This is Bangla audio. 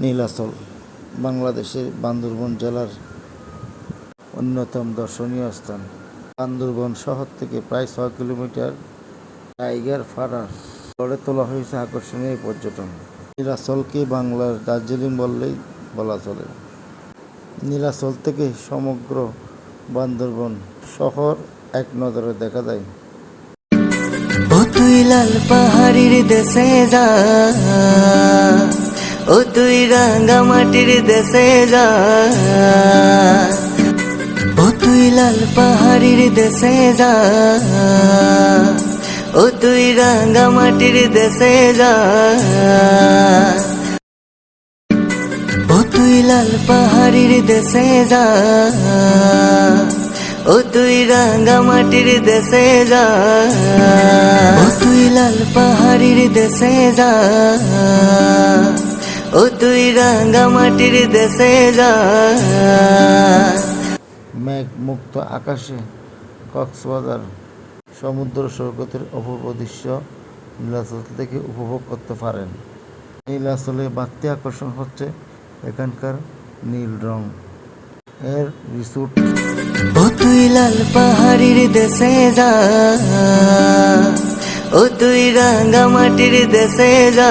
নীলাচল বাংলাদেশের বান্দরবান জেলার অন্যতম দর্শনীয় স্থান। বান্দরবান শহর থেকে প্রায় 6 কিলোমিটার টাইগার পাড়ার গড়ে তোলা হয়েছে আকর্ষণীয় পর্যটন। নীলাচলকে বাংলার দার্জিলিং বললেই বলা চলে। নীলাচল থেকে সমগ্র বান্দরবান শহর এক নজরে দেখা যায়। ও তুই লাল পাহাড়ির দেশে যা, ও তুই রাঙ্গা মাটির দেশে যা, ও তুই লাল পাহাড়ির দেশে যা, ও তুই রাঙ্গা মাটির দেশে যা, ও তুই লাল পাহাড়ির দেশে যা, ও তুই রাঙ্গা মাটির দেশে যা, ও তুই লাল পাহাড়ির দেশে যা, ও তুই রাঙ্গা মাটির দেশে যা। মেঘ মুক্ত আকাশে কক্সবাজার সমুদ্র সৈকতের অপূর্ব দৃশ্য নীলাচল থেকে উপভোগ করতে পারেন। নীলাচলে বাড়তি আকর্ষণ হচ্ছে এখানকার নীল রং এর রিসোর্ট। ও তুই লাল পাহাড়ির দেশে যা, ও তুই রাঙ্গা মাটির দেশে যা।